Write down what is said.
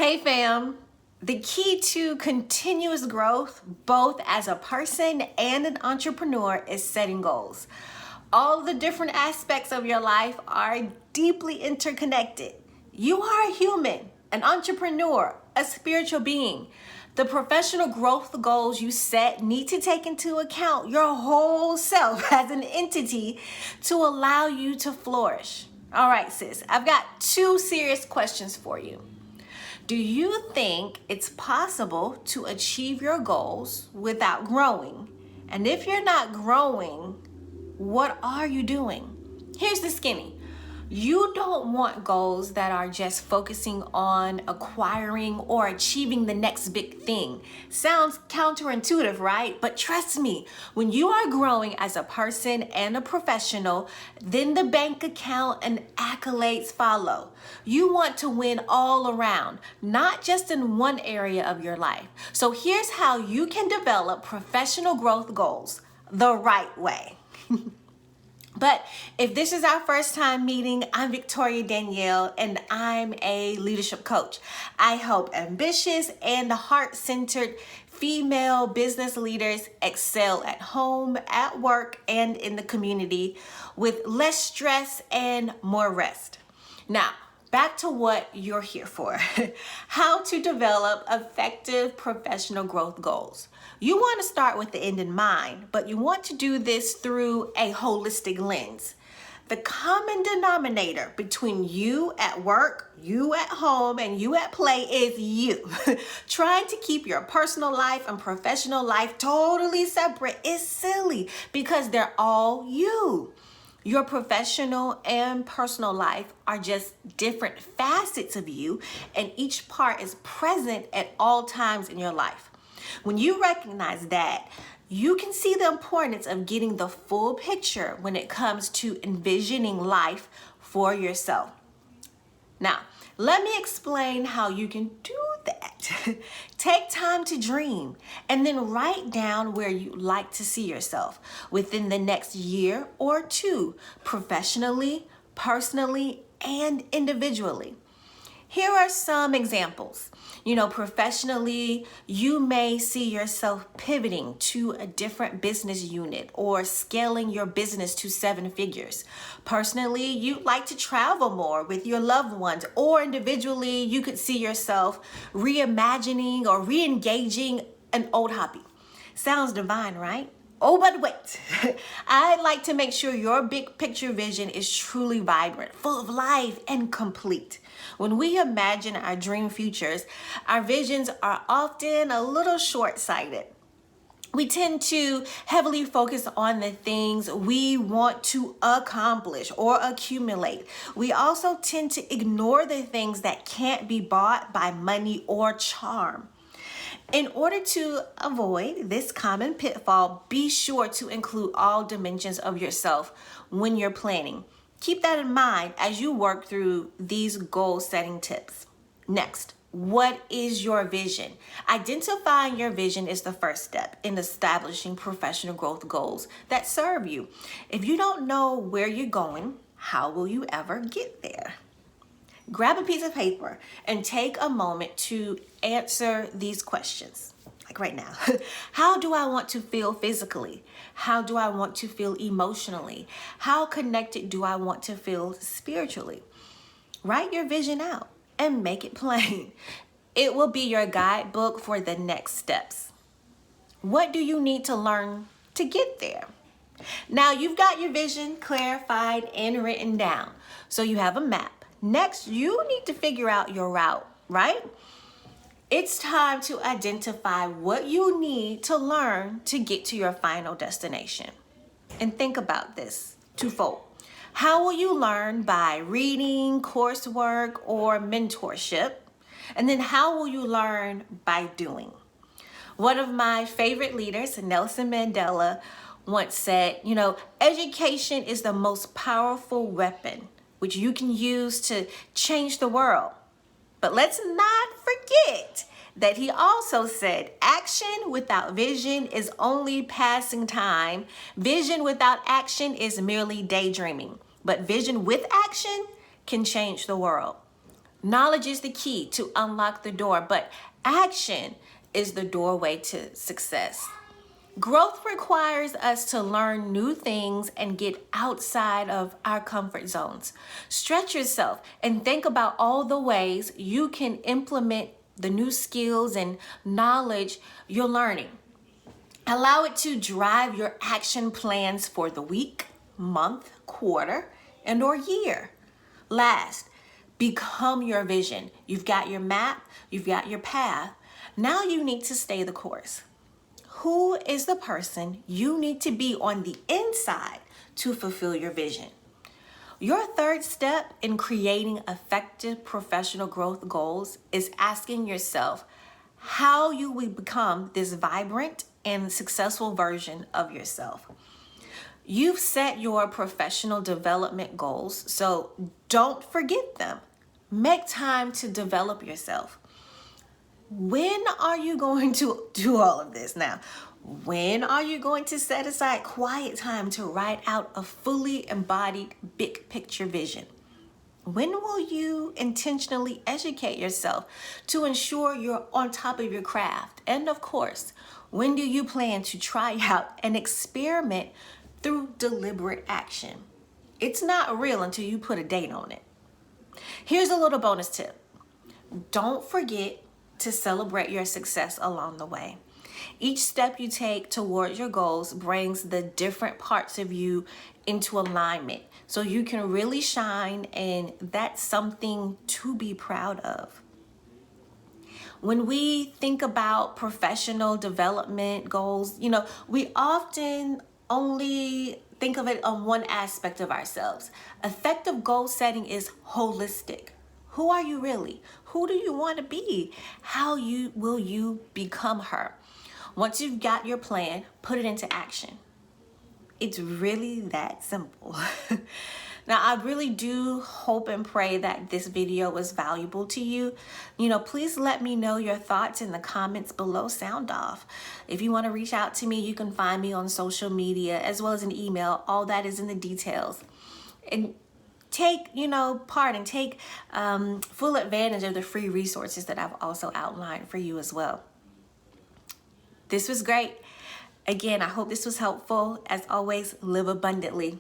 Hey fam, the key to continuous growth, both as a person and an entrepreneur, is setting goals. All the different aspects of your life are deeply interconnected. You are a human, an entrepreneur, a spiritual being. The professional growth goals you set need to take into account your whole self as an entity to allow you to flourish. All right, sis, I've got two serious questions for you. Do you think it's possible to achieve your goals without growing? And if you're not growing, what are you doing? Here's the skinny. You don't want goals that are just focusing on acquiring or achieving the next big thing. Sounds counterintuitive, right? But trust me, when you are growing as a person and a professional, then the bank account and accolades follow. You want to win all around, not just in one area of your life. So here's how you can develop professional growth goals the right way. But if this is our first time meeting, I'm Victoria Danielle and I'm a leadership coach. I help ambitious and heart-centered female business leaders excel at home, at work, and in the community with less stress and more rest. Now, back to what you're here for. How to develop effective professional growth goals. You want to start with the end in mind, but you want to do this through a holistic lens. The common denominator between you at work, you at home, and you at play is you. Trying to keep your personal life and professional life totally separate is silly because they're all you. Your professional and personal life are just different facets of you, and each part is present at all times in your life. When you recognize that, you can see the importance of getting the full picture when it comes to envisioning life for yourself. Now, let me explain how you can do that. Take time to dream and then write down where you'd like to see yourself within the next year or two, professionally, personally, and individually. Here are some examples. Professionally, you may see yourself pivoting to a different business unit or scaling your business to 7 figures. Personally, you'd like to travel more with your loved ones, or individually, you could see yourself reimagining or re-engaging an old hobby. Sounds divine, right? Oh, but wait, I'd like to make sure your big picture vision is truly vibrant, full of life, and complete. When we imagine our dream futures, our visions are often a little short-sighted. We tend to heavily focus on the things we want to accomplish or accumulate. We also tend to ignore the things that can't be bought by money or charm. In order to avoid this common pitfall, be sure to include all dimensions of yourself when you're planning. Keep that in mind as you work through these goal-setting tips. Next, what is your vision? Identifying your vision is the first step in establishing professional growth goals that serve you. If you don't know where you're going, how will you ever get there? Grab a piece of paper and take a moment to answer these questions. Like right now, how do I want to feel physically? How do I want to feel emotionally? How connected do I want to feel spiritually? Write your vision out and make it plain. It will be your guidebook for the next steps. What do you need to learn to get there? Now you've got your vision clarified and written down, so you have a map. Next, you need to figure out your route, right? It's time to identify what you need to learn to get to your final destination. And think about this twofold. How will you learn? By reading, coursework, or mentorship? And then how will you learn? By doing. One of my favorite leaders, Nelson Mandela, once said, education is the most powerful weapon which you can use to change the world. But let's not forget that he also said, action without vision is only passing time. Vision without action is merely daydreaming. But vision with action can change the world. Knowledge is the key to unlock the door, but action is the doorway to success. Growth requires us to learn new things and get outside of our comfort zones. Stretch yourself and think about all the ways you can implement the new skills and knowledge you're learning. Allow it to drive your action plans for the week, month, quarter, and/or year. Last, become your vision. You've got your map, you've got your path. Now you need to stay the course. Who is the person you need to be on the inside to fulfill your vision? Your third step in creating effective professional growth goals is asking yourself how you will become this vibrant and successful version of yourself. You've set your professional development goals, so don't forget them. Make time to develop yourself. When are you going to do all of this now? When are you going to set aside quiet time to write out a fully embodied big picture vision? When will you intentionally educate yourself to ensure you're on top of your craft? And of course, when do you plan to try out and experiment through deliberate action? It's not real until you put a date on it. Here's a little bonus tip. Don't forget to celebrate your success along the way. Each step you take towards your goals brings the different parts of you into alignment so you can really shine, and that's something to be proud of. When we think about professional development goals, we often only think of it on one aspect of ourselves. Effective goal setting is holistic. Who are you really? Who do you want to be? How will you become her? Once you've got your plan, put it into action. It's really that simple. Now, I really do hope and pray that this video was valuable to you. Please let me know your thoughts in the comments below. Sound off. If you want to reach out to me, you can find me on social media as well as an email. All that is in the details. And take full advantage of the free resources that I've also outlined for you as well. This was great. Again, I hope this was helpful. As always, live abundantly.